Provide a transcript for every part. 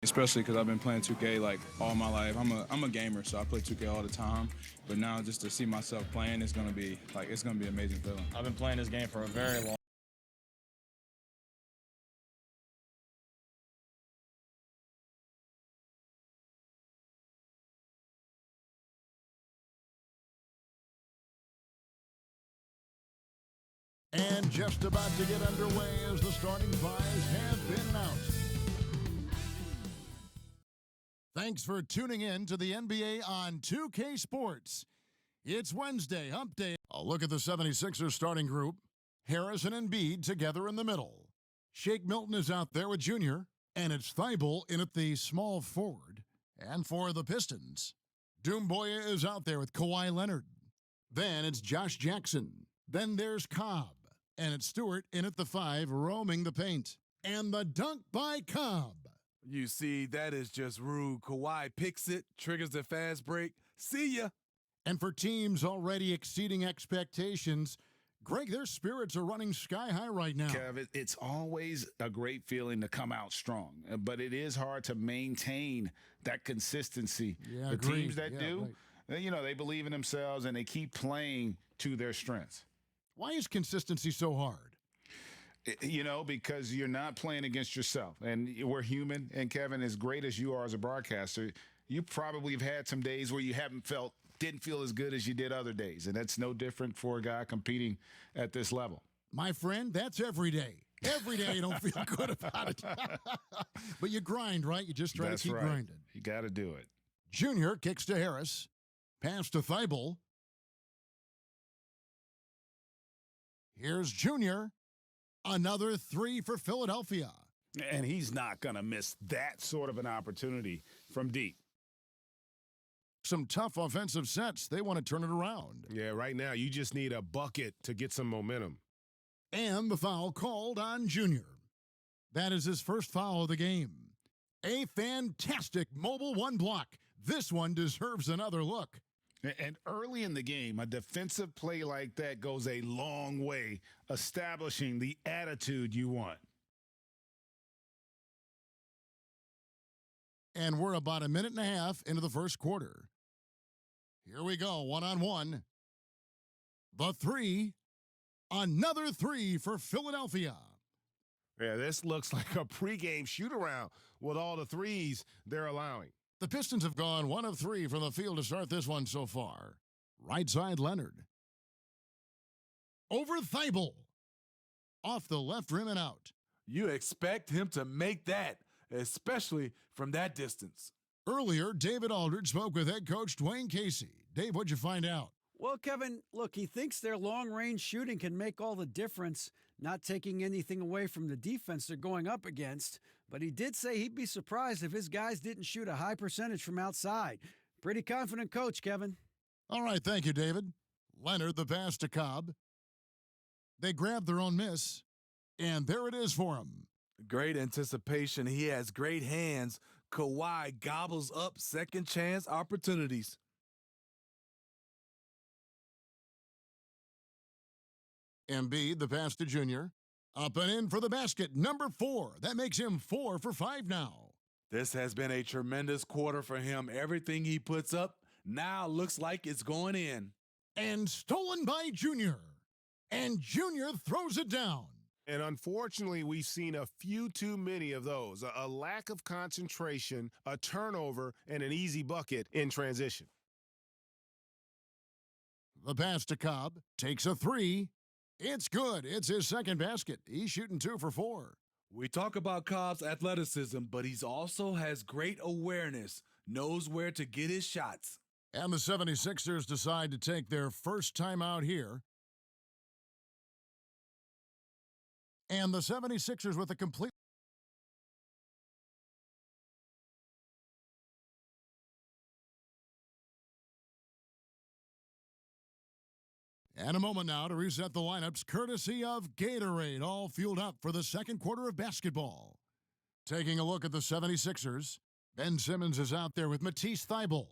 Especially because I've been playing 2K like all my life. I'm a gamer, so I play 2K all the time. But now just to see myself playing, it's gonna be an amazing feeling. I've been playing this game for a very long. And just about to get underway as the starting fives have been announced. Thanks for tuning in to the NBA on 2K Sports. It's Wednesday, hump day. A look at the 76ers starting group. Harris and Embiid together in the middle. Shake Milton is out there with Junior, and it's Thibault in at the small forward. And for the Pistons, Doumbouya is out there with Kawhi Leonard. Then it's Josh Jackson. Then there's Cobb. And it's Stewart in at the 5, roaming the paint. And the dunk by Cobb. You see, that is just rude. Kawhi picks it, triggers the fast break. See ya. And for teams already exceeding expectations, Greg, their spirits are running sky high right now. Kev, it's always a great feeling to come out strong, but it is hard to maintain that consistency. Yeah, the agreed. teams that do, right. You know, they believe in themselves and they keep playing to their strengths. Why is consistency so hard? You know, because you're not playing against yourself. And we're human. And, Kevin, as great as you are as a broadcaster, you probably have had some days where you didn't feel as good as you did other days. And that's no different for a guy competing at this level. My friend, that's every day. Every day you don't feel good about it. But you grind, right? You just try to keep grinding. You got to do it. Junior kicks to Harris. Pass to Thibault. Here's Junior. Another 3 for Philadelphia. And he's not going to miss that sort of an opportunity from deep. Some tough offensive sets. They want to turn it around. Yeah, right now you just need a bucket to get some momentum. And the foul called on Junior. That is his first foul of the game. A fantastic mobile one block. This one deserves another look. And early in the game, a defensive play like that goes a long way, establishing the attitude you want. And we're about a minute and a half into the first quarter. Here we go, one-on-one. The 3. Another 3 for Philadelphia. Yeah, this looks like a pregame shoot-around with all the threes they're allowing. The Pistons have gone 1 of 3 from the field to start this one so far. Right side, Leonard. Over Thibault. Off the left rim and out. You expect him to make that, especially from that distance. Earlier, David Aldridge spoke with head coach Dwayne Casey. Dave, what'd you find out? Well, Kevin, look, he thinks their long-range shooting can make all the difference, not taking anything away from the defense they're going up against. But he did say he'd be surprised if his guys didn't shoot a high percentage from outside. Pretty confident coach, Kevin. All right, thank you, David. Leonard, the pass to Cobb. They grab their own miss, and there it is for him. Great anticipation. He has great hands. Kawhi gobbles up second chance opportunities. Embiid, the pass to Junior. Up and in for the basket, number 4. That makes him 4 for 5 now. This has been a tremendous quarter for him. Everything he puts up now looks like it's going in. And stolen by Junior. And Junior throws it down. And unfortunately, we've seen a few too many of those. A lack of concentration, a turnover, and an easy bucket in transition. The pass to Cobb. Takes a 3. It's good. It's his second basket. He's shooting 2 for 4. We talk about Cobb's athleticism, but he's also has great awareness, knows where to get his shots. And the 76ers decide to take their first timeout here. And the 76ers with a complete... And a moment now to reset the lineups, courtesy of Gatorade, all fueled up for the second quarter of basketball. Taking a look at the 76ers, Ben Simmons is out there with Matisse Thybulle.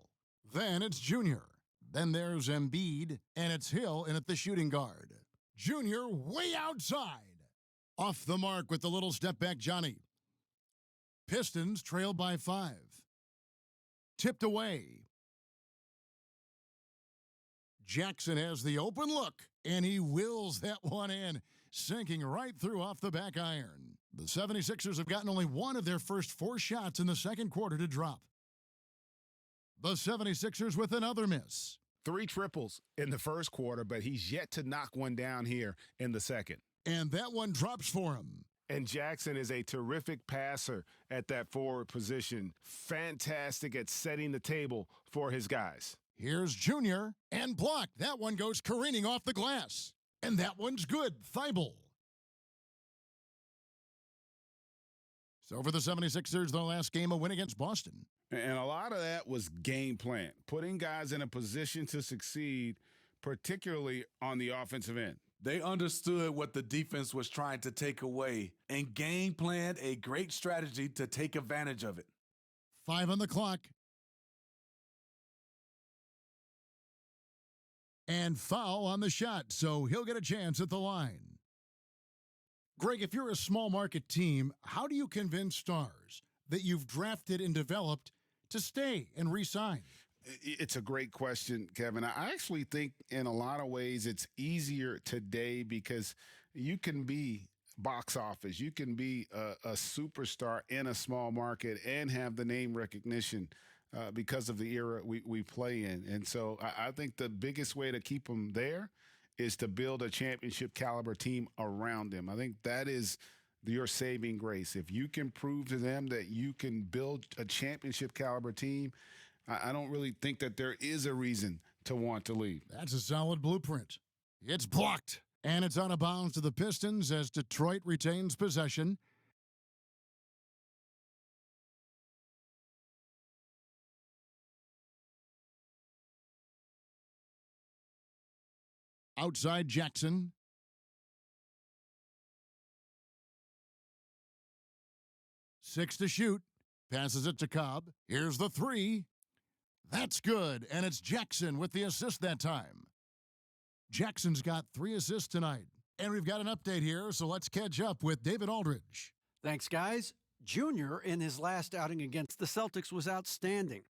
Then it's Junior. Then there's Embiid, and it's Hill in at the shooting guard. Junior way outside. Off the mark with the little step back Johnny. Pistons trail by 5. Tipped away. Jackson has the open look, and he wills that one in, sinking right through off the back iron. The 76ers have gotten only one of their first 4 shots in the second quarter to drop. The 76ers with another miss. 3 triples in the first quarter, but he's yet to knock one down here in the second. And that one drops for him. And Jackson is a terrific passer at that forward position. Fantastic at setting the table for his guys. Here's Junior, and blocked. That one goes careening off the glass. And that one's good. Thibault. So for the 76ers, their last game, a win against Boston. And a lot of that was game plan, putting guys in a position to succeed, particularly on the offensive end. They understood what the defense was trying to take away and game planned a great strategy to take advantage of it. 5 on the clock. And foul on the shot, so he'll get a chance at the line. Greg, if you're a small market team, how do you convince stars that you've drafted and developed to stay and re-sign? It's a great question, Kevin. I actually think in a lot of ways it's easier today because you can be box office. You can be a superstar in a small market and have the name recognition because of the era we play in. And so I think the biggest way to keep them there is to build a championship caliber team around them. I think that is your saving grace. If you can prove to them that you can build a championship caliber team, I don't really think that there is a reason to want to leave. That's a solid blueprint. It's blocked, and it's out of bounds to the Pistons as Detroit retains possession. Outside Jackson. Six to shoot. Passes it to Cobb. Here's the 3. That's good, and it's Jackson with the assist that time. Jackson's got 3 assists tonight. And we've got an update here, so let's catch up with David Aldridge. Thanks, guys. Junior, in his last outing against the Celtics, was outstanding.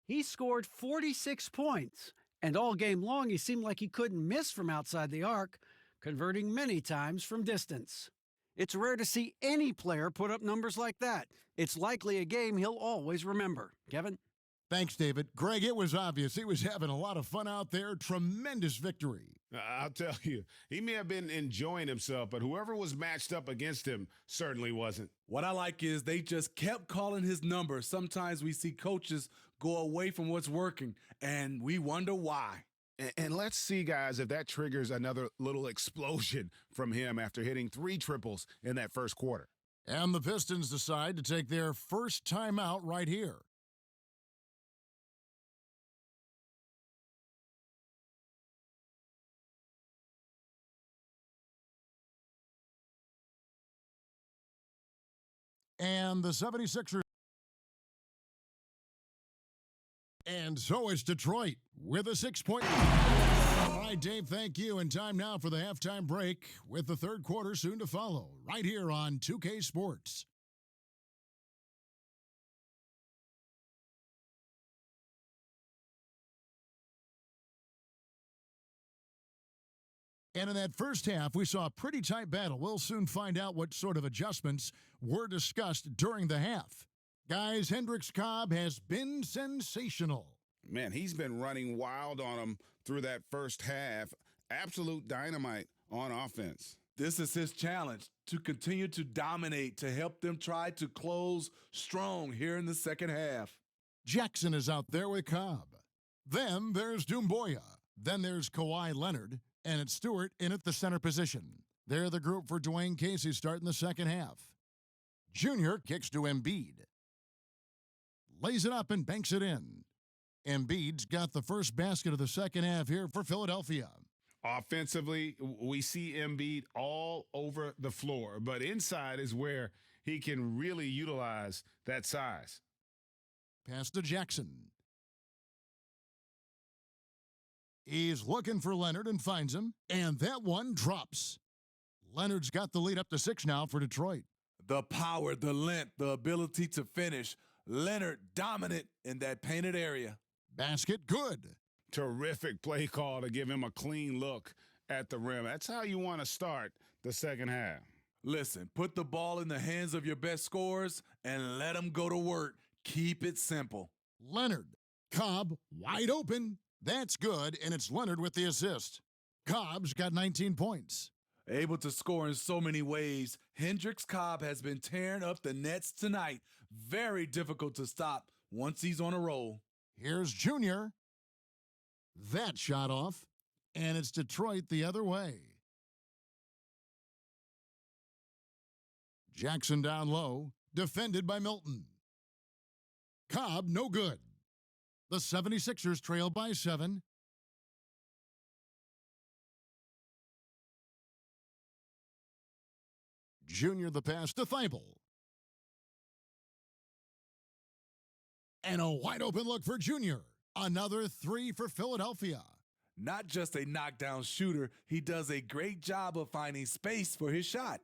He scored 46 points, and all game long he seemed like he couldn't miss from outside the arc, converting many times from distance. It's rare to see any player put up numbers like that. It's likely a game he'll always remember. Kevin? Thanks, David. Greg, it was obvious he was having a lot of fun out there. Tremendous victory. I'll tell you, he may have been enjoying himself, but whoever was matched up against him certainly wasn't. What I like is they just kept calling his number. Sometimes we see coaches go away from what's working, and we wonder why. And let's see, guys, if that triggers another little explosion from him after hitting 3 triples in that first quarter. And the Pistons decide to take their first timeout right here. And the 76ers. And so it's Detroit with a 6-point. All right, Dave, thank you. And time now for the halftime break with the third quarter soon to follow right here on 2K Sports. And in that first half, we saw a pretty tight battle. We'll soon find out what sort of adjustments were discussed during the half. Guys, Hendricks Cobb has been sensational. Man, he's been running wild on him through that first half. Absolute dynamite on offense. This is his challenge, to continue to dominate, to help them try to close strong here in the second half. Jackson is out there with Cobb. Then there's Doumbouya. Then there's Kawhi Leonard. And it's Stewart in at the center position. They're the group for Dwayne Casey starting the second half. Junior kicks to Embiid. Lays it up and banks it in. Embiid's got the first basket of the second half here for Philadelphia. Offensively, we see Embiid all over the floor, but inside is where he can really utilize that size. Pass to Jackson. He's looking for Leonard and finds him, and that one drops. Leonard's got the lead up to 6 now for Detroit. The power, the length, the ability to finish. Leonard dominant in that painted area. Basket good. Terrific play call to give him a clean look at the rim. That's how you want to start the second half. Listen, put the ball in the hands of your best scorers and let them go to work. Keep it simple. Leonard. Cobb wide open. That's good, and it's Leonard with the assist. Cobb's got 19 points. Able to score in so many ways, Hendricks Cobb has been tearing up the nets tonight. Very difficult to stop once he's on a roll. Here's Junior. That shot off, and it's Detroit the other way. Jackson down low, defended by Milton. Cobb, no good. The 76ers trail by 7. Junior the pass to Thibault. And a wide open look for Junior. Another 3 for Philadelphia. Not just a knockdown shooter, he does a great job of finding space for his shot.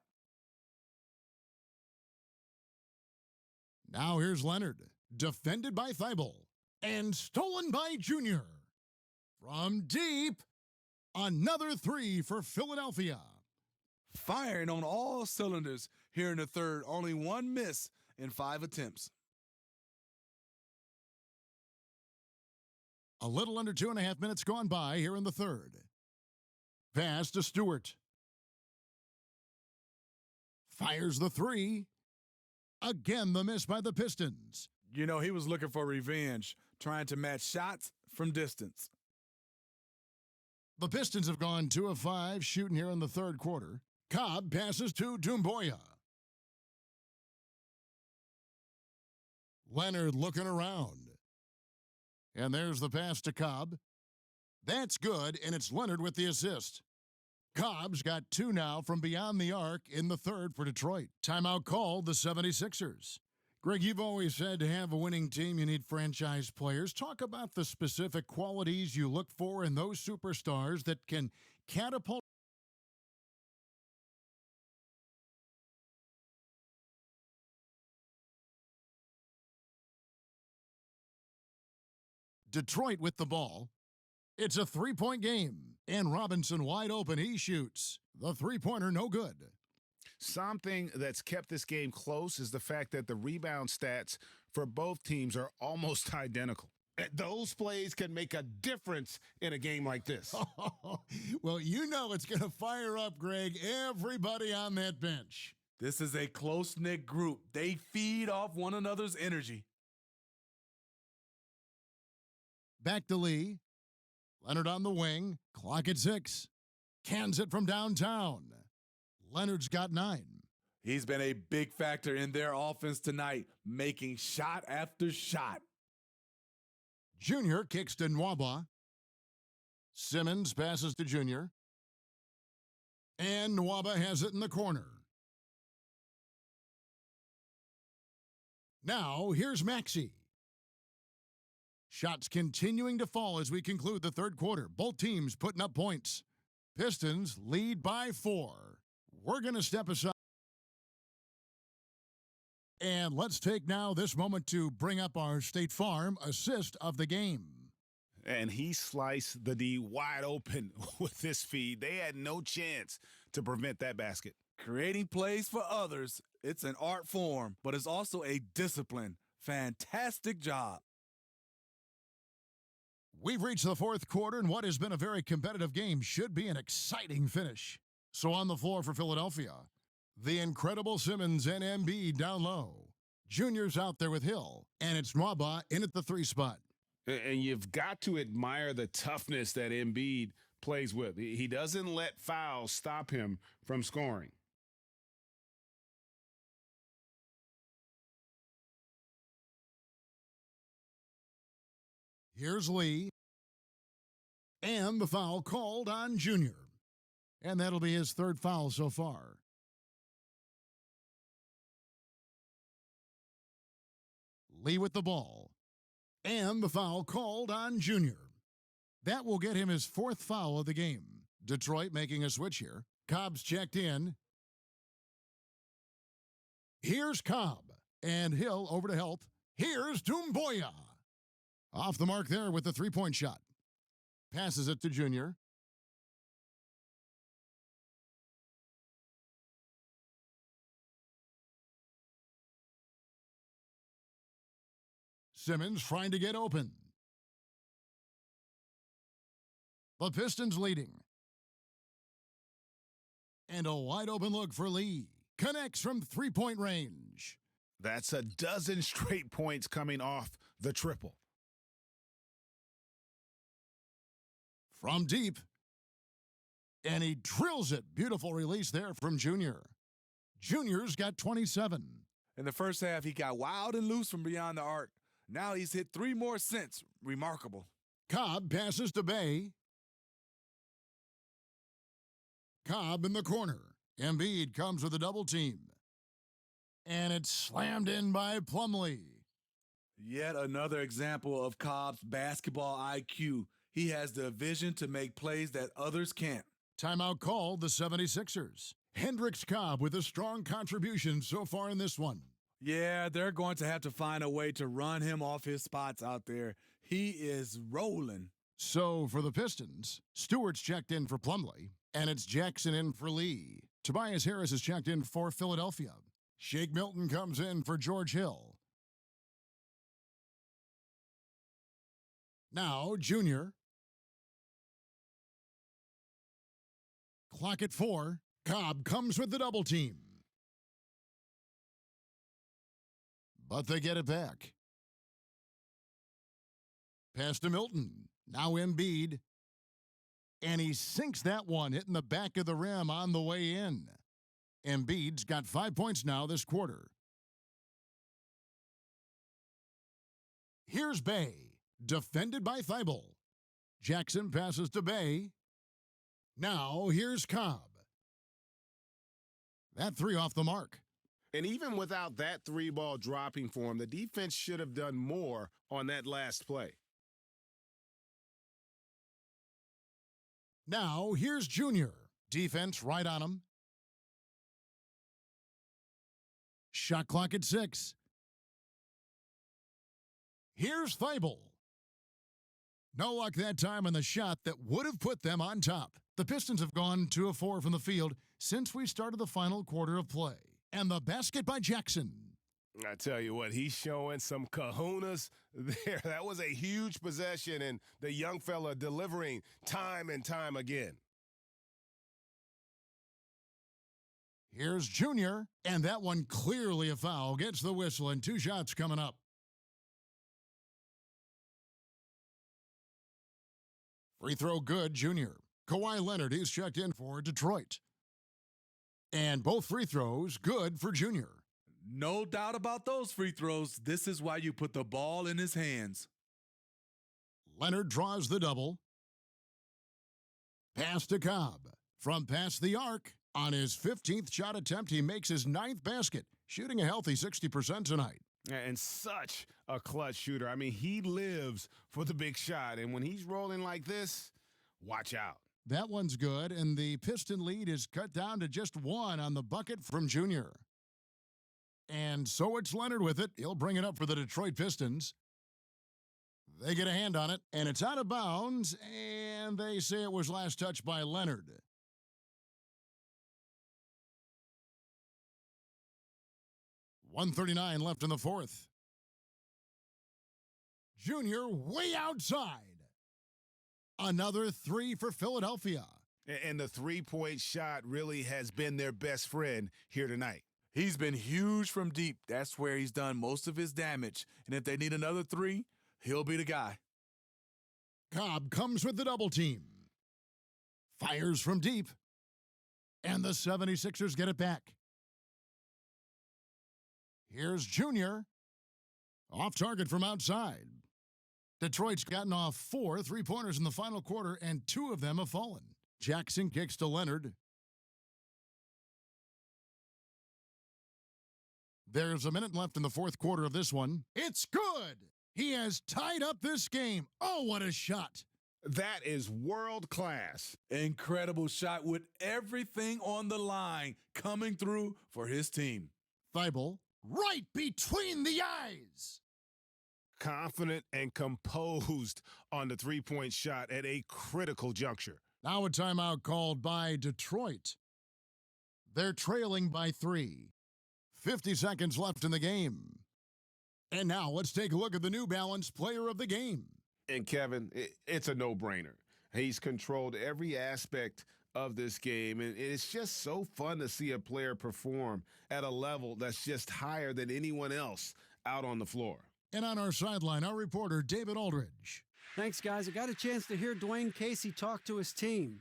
Now here's Leonard, defended by Thibault, and stolen by Junior. From deep, another 3 for Philadelphia. Firing on all cylinders here in the third. Only one miss in 5 attempts. A little under 2.5 minutes gone by here in the third. Pass to Stewart. Fires the 3. Again, the miss by the Pistons. You know, he was looking for revenge, trying to match shots from distance. The Pistons have gone 2 of 5 shooting here in the third quarter. Cobb passes to Doumbouya. Leonard looking around. And there's the pass to Cobb. That's good, and it's Leonard with the assist. Cobb's got 2 now from beyond the arc in the third for Detroit. Timeout called the 76ers. Greg, you've always said to have a winning team, you need franchise players. Talk about the specific qualities you look for in those superstars that can catapult. Detroit with the ball. It's a 3-point game, and Robinson wide open. He shoots. The three-pointer no good. Something that's kept this game close is the fact that the rebound stats for both teams are almost identical. Those plays can make a difference in a game like this. Well, you know it's going to fire up, Greg, everybody on that bench. This is a close-knit group. They feed off one another's energy. Back to Lee. Leonard on the wing. Clock at 6. Cans it from downtown. Leonard's got 9. He's been a big factor in their offense tonight, making shot after shot. Junior kicks to Nwaba. Simmons passes to Junior. And Nwaba has it in the corner. Now, here's Maxey. Shots continuing to fall as we conclude the third quarter. Both teams putting up points. Pistons lead by 4. We're going to step aside. And let's take now this moment to bring up our State Farm assist of the game. And he sliced the D wide open with this feed. They had no chance to prevent that basket. Creating plays for others, it's an art form, but it's also a discipline. Fantastic job. We've reached the fourth quarter, and what has been a very competitive game should be an exciting finish. So on the floor for Philadelphia, the incredible Simmons and Embiid down low. Junior's out there with Hill, and it's Nwaba in at the 3 spot. And you've got to admire the toughness that Embiid plays with. He doesn't let fouls stop him from scoring. Here's Lee. And the foul called on Junior. And that'll be his 3rd foul so far. Lee with the ball. And the foul called on Junior. That will get him his 4th foul of the game. Detroit making a switch here. Cobb's checked in. Here's Cobb. And Hill over to help. Here's Doumbouya. Off the mark there with the three-point shot. Passes it to Junior. Simmons trying to get open. The Pistons leading. And a wide open look for Lee. Connects from three-point range. That's a dozen straight points coming off the triple. From deep. And he drills it. Beautiful release there from Junior. Junior's got 27. In the first half, he got wild and loose from beyond the arc. Now he's hit 3 more since. Remarkable. Cobb passes to Bay. Cobb in the corner. Embiid comes with a double team. And it's slammed in by Plumlee. Yet another example of Cobb's basketball IQ. He has the vision to make plays that others can't. Timeout called the 76ers. Hendricks Cobb with a strong contribution so far in this one. Yeah, they're going to have to find a way to run him off his spots out there. He is rolling. So for the Pistons, Stewart's checked in for Plumlee, and it's Jackson in for Lee. Tobias Harris is checked in for Philadelphia. Shake Milton comes in for George Hill. Now, Junior. Clock at 4. Cobb comes with the double team. But they get it back. Pass to Milton. Now Embiid. And he sinks that one, hitting the back of the rim on the way in. Embiid's got 5 points now this quarter. Here's Bay, defended by Thibault. Jackson passes to Bay. Now here's Cobb. That three off the mark. And even without that three ball dropping for him, the defense should have done more on that last play. Now here's Junior. Defense right on him. Shot clock at 6. Here's Thibault. No luck that time on the shot that would have put them on top. The Pistons have gone 2 of 4 from the field since we started the final quarter of play. And the basket by Jackson. I tell you what, he's showing some kahunas there. That was a huge possession, and the young fella delivering time and time again. Here's Junior, and that one clearly a foul. Gets the whistle, and 2 shots coming up. Free throw good, Junior. Kawhi Leonard is checked in for Detroit. And both free throws good for Junior. No doubt about those free throws. This is why you put the ball in his hands. Leonard draws the double. Pass to Cobb. From past the arc, on his 15th shot attempt, he makes his 9th basket, shooting a healthy 60% tonight. And such a clutch shooter. I mean, he lives for the big shot. And when he's rolling like this, watch out. That one's good, and the Piston lead is cut down to just 1 on the bucket from Junior. And so it's Leonard with it. He'll bring it up for the Detroit Pistons. They get a hand on it, and it's out of bounds, and they say it was last touched by Leonard. .139 left in the fourth. Junior way outside. Another 3 for Philadelphia. And the three-point shot really has been their best friend here tonight. He's been huge from deep. That's where he's done most of his damage. And if they need another 3, he'll be the guy. Cobb comes with the double team. Fires from deep. And the 76ers get it back. Here's Junior. Off target from outside. Detroit's gotten off 4 three-pointers in the final quarter, and 2 of them have fallen. Jackson kicks to Leonard. There's a minute left in the fourth quarter of this one. It's good! He has tied up this game. Oh, what a shot! That is world class. Incredible shot with everything on the line coming through for his team. Thibault, right between the eyes. Confident and composed on the three-point shot at a critical juncture. Now a timeout called by Detroit. They're trailing by 3. 50 seconds left in the game. And now let's take a look at the New Balance player of the game. And Kevin, it's a no-brainer. He's controlled every aspect of this game, and it's just so fun to see a player perform at a level that's just higher than anyone else out on the floor. And on our sideline, our reporter, David Aldridge. Thanks, guys. I got a chance to hear Dwayne Casey talk to his team,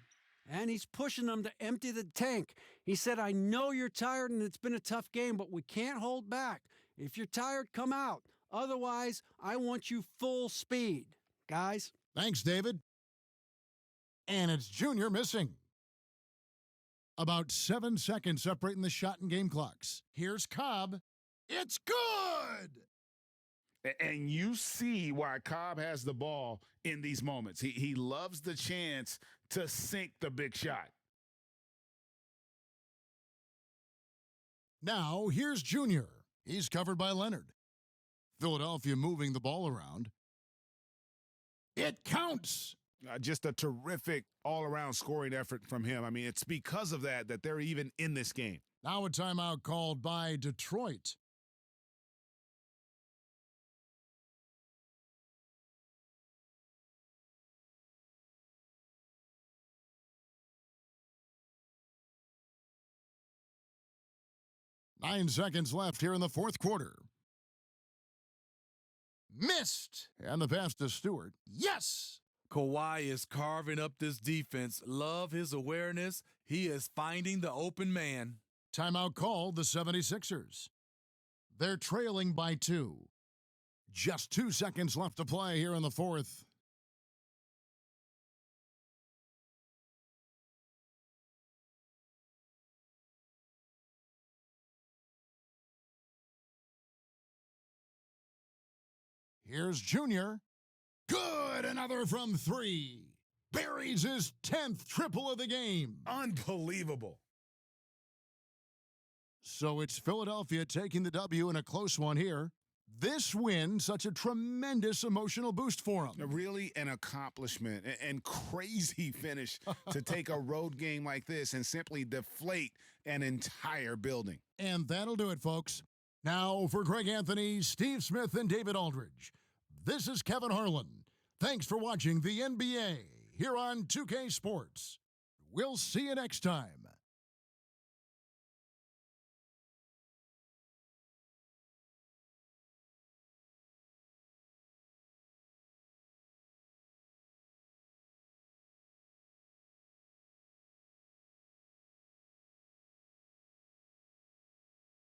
and he's pushing them to empty the tank. He said, I know you're tired and it's been a tough game, but we can't hold back. If you're tired, come out. Otherwise, I want you full speed. Guys. Thanks, David. And it's Junior missing. About 7 seconds separating the shot and game clocks. Here's Cobb. It's good! And you see why Cobb has the ball in these moments. He loves the chance to sink the big shot. Now, here's Junior. He's covered by Leonard. Philadelphia moving the ball around. It counts! Just a terrific all-around scoring effort from him. I mean, it's because of that they're even in this game. Now a timeout called by Detroit. Nine seconds left here in the fourth quarter. Missed. And the pass to Stewart. Yes! Kawhi is carving up this defense. Love his awareness. He is finding the open man. Timeout called the 76ers. They're trailing by 2. Just 2 seconds left to play here in the fourth. Here's Junior. Good, another from 3. Buries his 10th triple of the game. Unbelievable. So it's Philadelphia taking the W in a close one here. This win, such a tremendous emotional boost for them. Really an accomplishment and crazy finish to take a road game like this and simply deflate an entire building. And that'll do it, folks. Now for Greg Anthony, Steve Smith, and David Aldridge, this is Kevin Harlan. Thanks for watching the NBA here on 2K Sports. We'll see you next time.